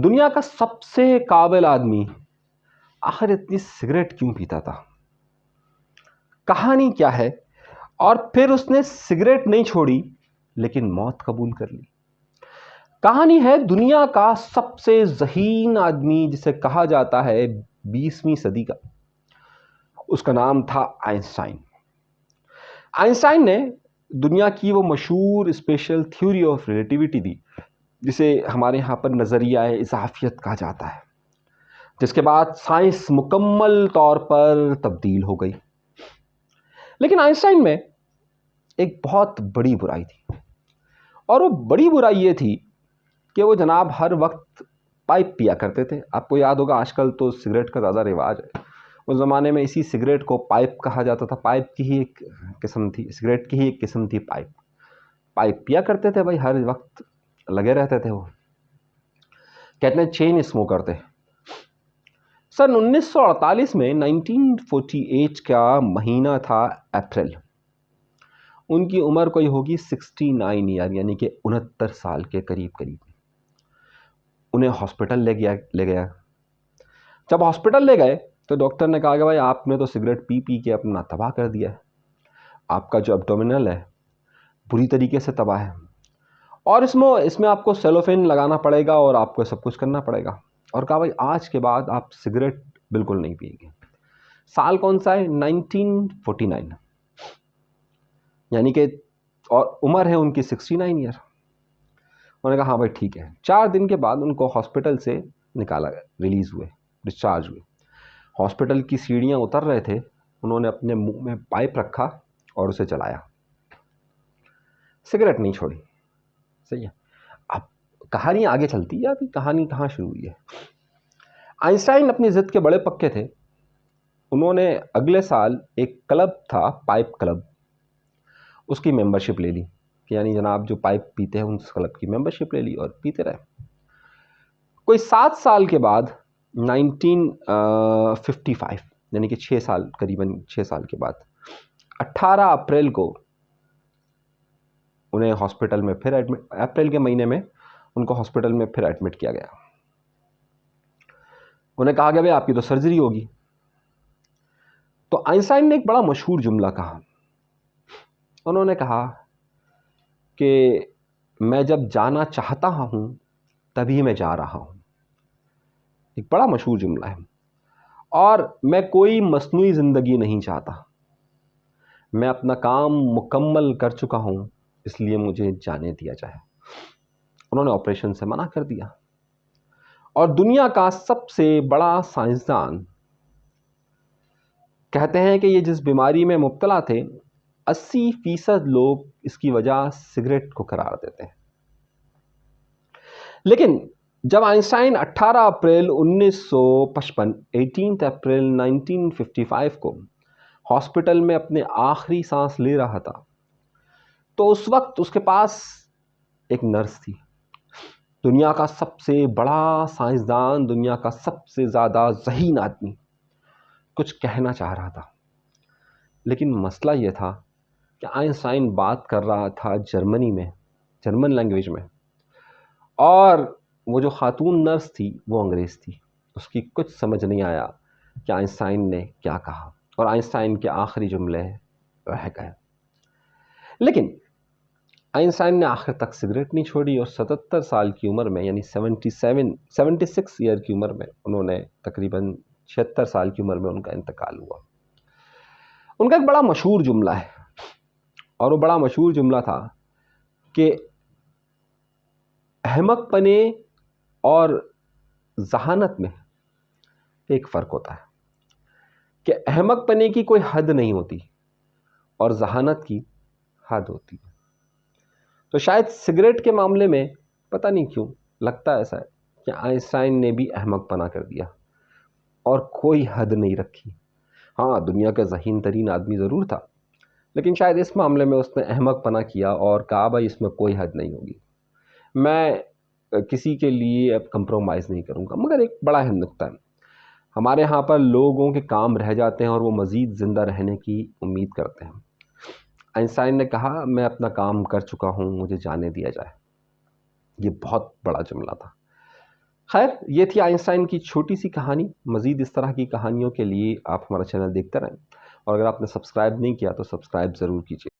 दुनिया का सबसे काबिल आदमी आखिर इतनी सिगरेट क्यों पीता था? कहानी क्या है? और फिर उसने सिगरेट नहीं छोड़ी लेकिन मौत कबूल कर ली। कहानी है दुनिया का सबसे ज़हीन आदमी जिसे कहा जाता है 20वीं सदी का। उसका नाम था आइंस्टाइन। आइंस्टाइन ने दुनिया की वो मशहूर स्पेशल थ्योरी ऑफ रिलेटिविटी दी, जिसे हमारे यहाँ पर नज़रिया इजाफियत कहा जाता है, जिसके बाद साइंस मुकम्मल तौर पर तब्दील हो गई। लेकिन आइंस्टाइन में एक बहुत बड़ी बुराई थी, और वो बड़ी बुराई ये थी कि वो जनाब हर वक्त पाइप पिया करते थे। आपको याद होगा, आजकल तो सिगरेट का ज़्यादा रिवाज है। उस ज़माने में इसी सिगरेट को पाइप कहा जाता था। पाइप की ही एक किस्म थी, सिगरेट की ही एक किस्म थी पाइप। पाइप पिया करते थे भाई, हर वक्त लगे रहते थे। वो कहते हैं चेन स्मोकर थे। सन 1948 में 1948 का महीना था अप्रैल। उनकी उम्र कोई होगी 69 ईयर, यानी कि 69 साल के करीब करीब। उन्हें हॉस्पिटल ले गया। जब हॉस्पिटल ले गए तो डॉक्टर ने कहा कि भाई आपने तो सिगरेट पी पी के अपना तबाह कर दिया है। आपका जो एब्डोमिनल है बुरी तरीके से तबाह है, और इसमें आपको सेलोफेन लगाना पड़ेगा और आपको सब कुछ करना पड़ेगा। और कहा भाई आज के बाद आप सिगरेट बिल्कुल नहीं पिएंगे। साल कौन सा है? 1949, यानी कि, और उम्र है उनकी 69 ईयर। उन्होंने कहा हाँ भाई ठीक है। 4 दिन के बाद उनको हॉस्पिटल से निकाला गया, रिलीज़ हुए, डिस्चार्ज हुए। हॉस्पिटल की सीढ़ियाँ उतर रहे थे, उन्होंने अपने मुंह में पाइप रखा और उसे जलाया। सिगरेट नहीं छोड़ी। सही है। अब कहानी आगे चलती है। अभी कहानी कहाँ शुरू हुई है? आइंस्टाइन अपनी ज़िद के बड़े पक्के थे। उन्होंने अगले साल एक क्लब था, पाइप क्लब, उसकी मेंबरशिप ले ली। यानी जनाब जो पाइप पीते हैं उस क्लब की मेंबरशिप ले ली और पीते रहे। कोई 7 साल के बाद 1955, यानी कि 6 साल, करीबन 6 साल के बाद 18 अप्रैल को उन्हें हॉस्पिटल में फिर एडमिट, अप्रैल के महीने में उनको हॉस्पिटल में फिर एडमिट किया गया। उन्हें कहा गया भाई आपकी तो सर्जरी होगी। तो आइंस्टाइन ने एक बड़ा मशहूर जुमला कहा। उन्होंने कहा कि मैं जब जाना चाहता हूं तभी मैं जा रहा हूं। एक बड़ा मशहूर जुमला है। और मैं कोई मस्नूई ज़िंदगी नहीं चाहता। मैं अपना काम मुकम्मल कर चुका हूं, इसलिए मुझे जाने दिया जाए। उन्होंने ऑपरेशन से मना कर दिया। और दुनिया का सबसे बड़ा साइंसदान कहते हैं कि ये जिस बीमारी में मुब्तला थे, 80% लोग इसकी वजह सिगरेट को करार देते हैं। लेकिन जब आइंस्टाइन 18 अप्रैल 1955, 18 अप्रैल 1955 को हॉस्पिटल में अपने आखिरी सांस ले रहा था, तो उस वक्त उसके पास एक नर्स थी। दुनिया का सबसे बड़ा साइंसदान, दुनिया का सबसे ज़्यादा ज़हीन आदमी कुछ कहना चाह रहा था। लेकिन मसला यह था कि आइंस्टाइन बात कर रहा था जर्मनी में, जर्मन लैंग्वेज में, और वो जो खातून नर्स थी वो अंग्रेज़ थी। उसकी कुछ समझ नहीं आया कि आइंस्टाइन ने क्या कहा, और आइंस्टाइन के आखिरी जुमले रह गए। लेकिन आइंस्टाइन ने आखिर तक सिगरेट नहीं छोड़ी, और 77 साल की उम्र में, यानी 76 ईयर की उम्र में, उन्होंने तकरीबन 76 साल की उम्र में उनका इंतकाल हुआ। उनका एक बड़ा मशहूर जुमला है, और वो बड़ा मशहूर जुमला था कि अहमकपने और जहानत में एक फ़र्क होता है। कि अहमकपने की कोई हद नहीं होती और जहानत की हद होती है। तो शायद सिगरेट के मामले में पता नहीं क्यों लगता ऐसा है कि आइंस्टाइन ने भी अहमकपना कर दिया और कोई हद नहीं रखी। हाँ, दुनिया का ज़हीन तरीन आदमी ज़रूर था, लेकिन शायद इस मामले में उसने अहमकपना किया और कहा भाई इसमें कोई हद नहीं होगी, मैं किसी के लिए अब कंप्रोमाइज़ नहीं करूँगा। मगर एक बड़ा अहम नुक्ता है, हमारे यहाँ पर लोगों के काम रह जाते हैं और वो मज़ीद ज़िंदा रहने की उम्मीद करते हैं। आइंस्टाइन ने कहा मैं अपना काम कर चुका हूँ, मुझे जाने दिया जाए। ये बहुत बड़ा जुमला था। खैर, ये थी आइंस्टाइन की छोटी सी कहानी। मज़ीद इस तरह की कहानियों के लिए आप हमारा चैनल देखते रहें, और अगर आपने सब्सक्राइब नहीं किया तो सब्सक्राइब ज़रूर कीजिए।